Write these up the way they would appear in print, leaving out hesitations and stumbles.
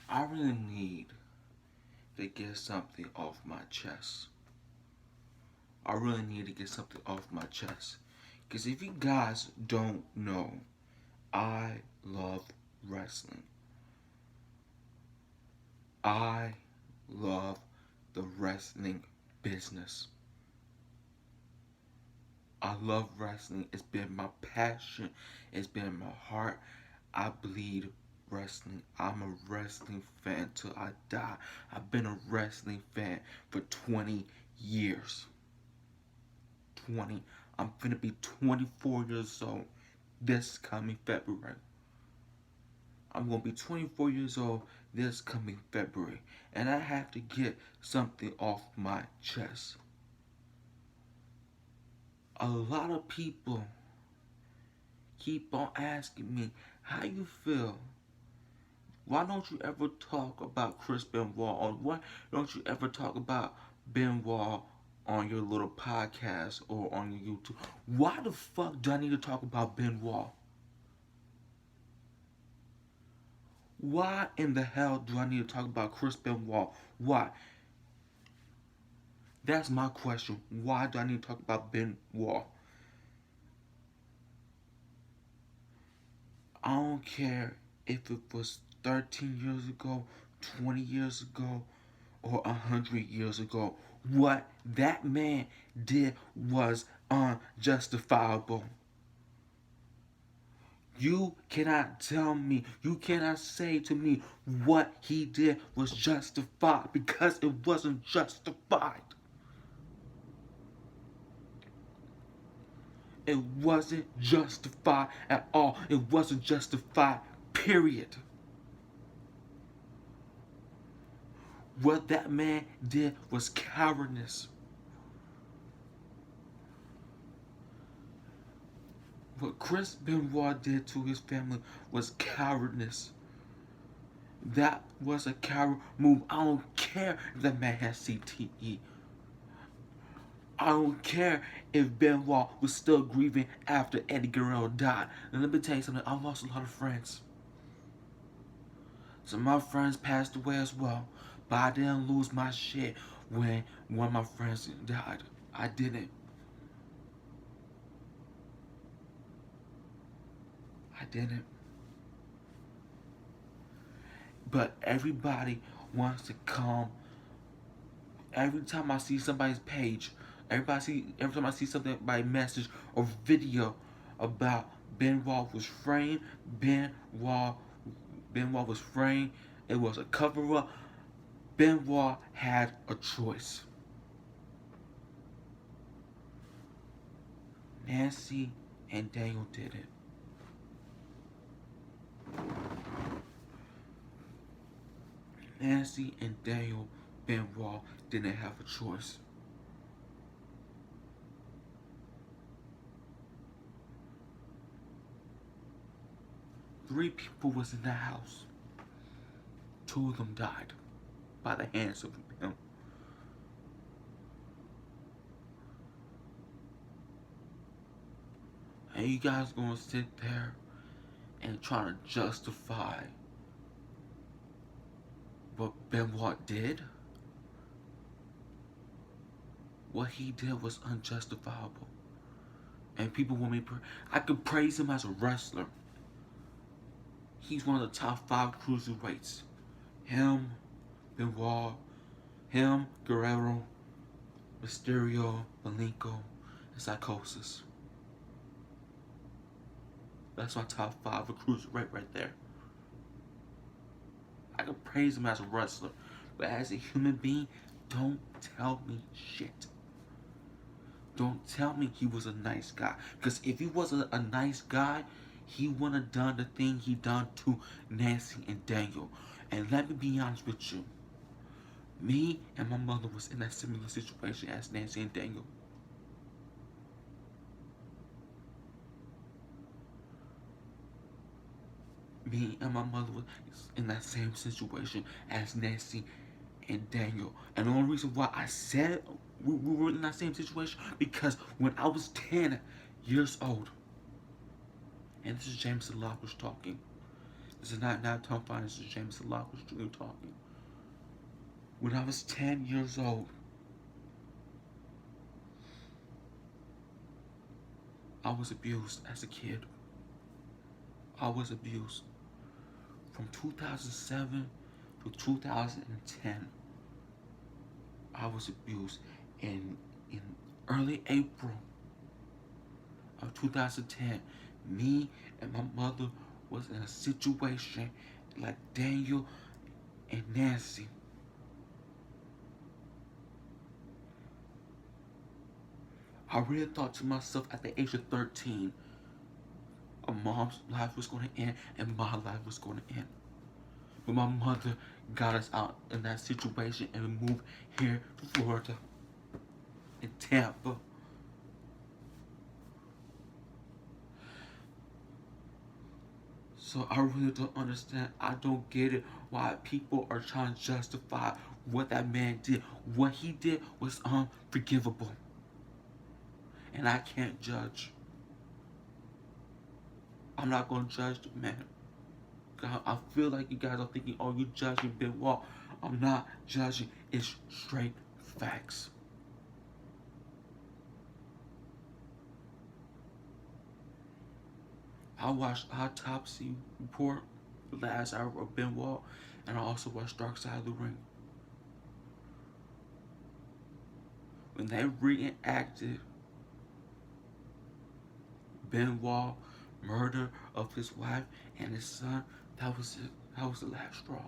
I really need to get something off my chest. I really need to get something off my chest. Because if you guys don't know, I love wrestling. I love the wrestling business. I love wrestling. It's been my passion. It's been my heart. I bleed wrestling. I'm a wrestling fan till I die. I've been a wrestling fan for 20 years. 20. I'm finna be 24 years old this coming February. I'm gonna be 24 years old this coming February. And I have to get something off my chest. A lot of people keep on asking me, how you feel? Why don't you ever talk about Chris Benoit? Or why don't you ever talk about Benoit on your little podcast or on your YouTube? Why the fuck do I need to talk about Benoit? Why in the hell do I need to talk about Chris Benoit? Why? That's my question. Why do I need to talk about Benoit? I don't care if it was 13 years ago, 20 years ago, or 100 years ago. What that man did was unjustifiable. You cannot tell me, you cannot say to me what he did was justified, because it wasn't justified. It wasn't justified at all. It wasn't justified, period. What that man did was cowardice. What Chris Benoit did to his family was cowardice. That was a coward move. I don't care if that man has CTE. I don't care if Benoit was still grieving after Eddie Guerrero died. And let me tell you something, I lost a lot of friends. Some of my friends passed away as well. But I didn't lose my shit when one of my friends died. I didn't. I didn't. But everybody wants to come. Every time I see somebody's page, every time I see something by message or video about Benoit was framed, Benoit was framed. It was a cover up. Benoit had a choice. Nancy and Daniel did it. Nancy and Daniel Benoit didn't have a choice. Three people was in the house. Two of them died by the hands of him. And you guys gonna sit there and try to justify what Benoit did? What he did was unjustifiable. And people want me I could praise him as a wrestler. He's one of the top 5 cruiserweights. Him, Benoit, him, Guerrero, Mysterio, Malenko, and Psychosis. That's my top 5 of cruiserweight right there. I can praise him as a wrestler, but as a human being, don't tell me shit. Don't tell me he was a nice guy. Because if he was a nice guy, he wouldn't have done the thing he done to Nancy and Daniel. And let me be honest with you. Me and my mother was in that similar situation as Nancy and Daniel. Me and my mother was in that same situation as Nancy and Daniel. And the only reason why I said we were in that same situation, because when I was 10 years old, and this is James the Lockers talking, This is not Tom Fine, this is James Locke Jr. talking. When I was 10 years old, I was abused as a kid. I was abused from 2007 to 2010. I was abused in early April of 2010. Me and my mother was in a situation like Daniel and Nancy. I really thought to myself at the age of 13, a mom's life was going to end and my life was going to end. But my mother got us out in that situation and we moved here to Florida, in Tampa. So I really don't understand. I don't get it why people are trying to justify what that man did. What he did was unforgivable. And I can't judge. I'm not going to judge the man. I feel like you guys are thinking, oh, you're judging Benoit. I'm not judging. It's straight facts. I watched Autopsy Report, the last hour of Benoit, and I also watched Dark Side of the Ring. When they reenacted Benoit murder of his wife and his son, that was it. That was the last straw.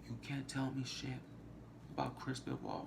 You can't tell me shit about Chris Benoit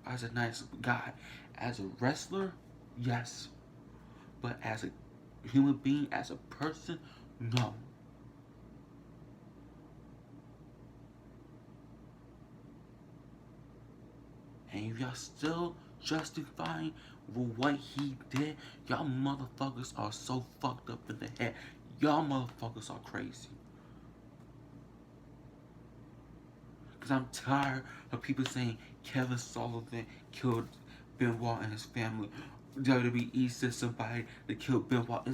as a nice guy. As a wrestler, yes. But as a human being, as a person, no. And if y'all still justifying what he did, y'all motherfuckers are so fucked up in the head. Y'all motherfuckers are crazy. Because I'm tired of people saying Kevin Sullivan killed Benoit and his family. WWE said somebody that killed Benoit.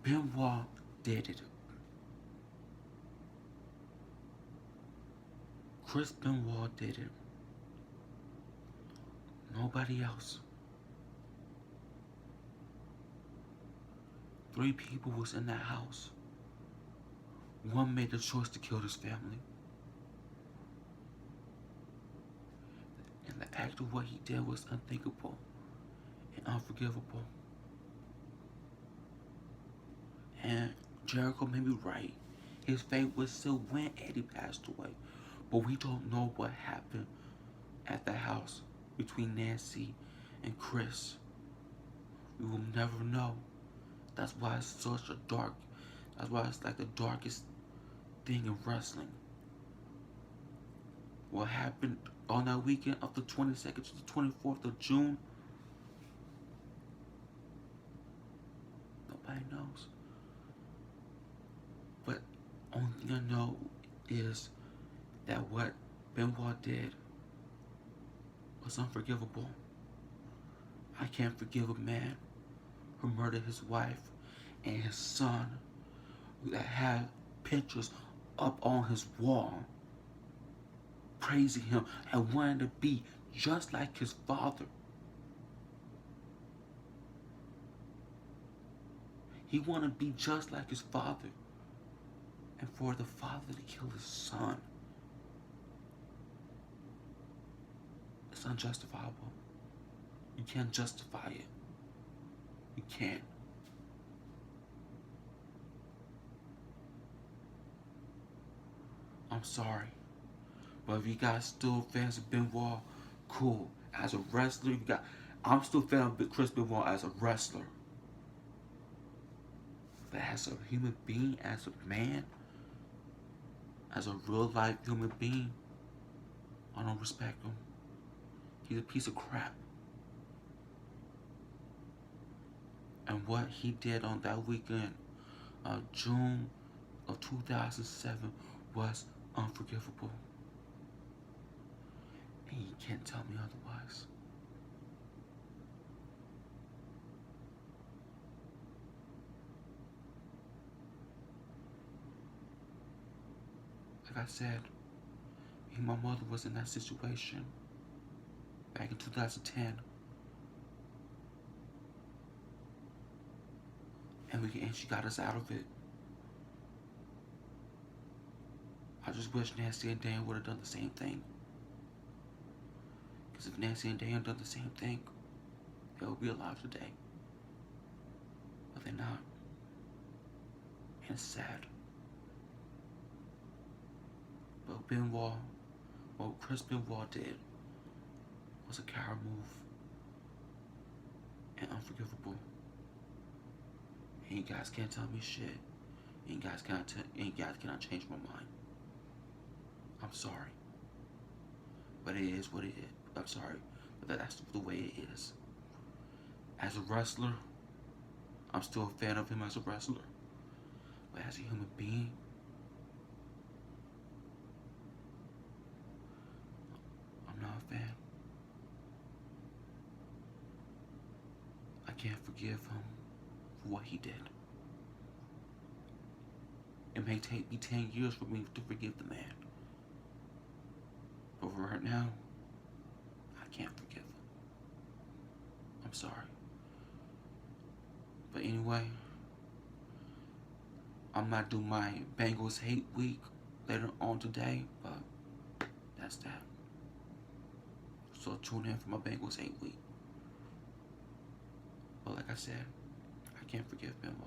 Benoit did it. Chris Benoit did it. Nobody else. 3 people was in that house. One made the choice to kill his family. And the act of what he did was unthinkable and unforgivable. And Jericho may be right. His fate was still when Eddie passed away. But we don't know what happened at the house between Nancy and Chris. We will never know. That's why it's such a dark, that's why it's like the darkest thing in wrestling. What happened on that weekend of the 22nd to the 24th of June, nobody knows. But only thing I know is that what Benoit did was unforgivable. I can't forgive a man who murdered his wife and his son, that had pictures up on his wall praising him and wanting to be just like his father. He wanted to be just like his father. And for the father to kill his son, it's unjustifiable. You can't justify it. You can't. I'm sorry. But if you guys still fans of Benoit, cool. As a wrestler, I'm still a fan of Chris Benoit as a wrestler. But as a human being, as a man, as a real life human being, I don't respect him. He's a piece of crap. And what he did on that weekend, June of 2007, was unforgivable. And you can't tell me otherwise. Like I said, me and my mother was in that situation back in 2010. And she got us out of it. I just wish Nancy and Dan would have done the same thing. Because if Nancy and Dan done the same thing, they would be alive today. But they're not. And it's sad. But Benoit, what Chris Benoit did was a coward move and unforgivable. And you guys can't tell me shit. And you guys cannot change my mind. I'm sorry. But it is what it is. I'm sorry. But that's the way it is. As a wrestler, I'm still a fan of him as a wrestler. But as a human being, I'm not a fan. I can't forgive him for what he did. It may take me 10 years for me to forgive the man. But right now, I can't forgive him. I'm sorry. But anyway, I'm not doing my Bengals hate week later on today, but that's that. So tune in for my Bengals hate week. But like I said, I can't forgive Benoit.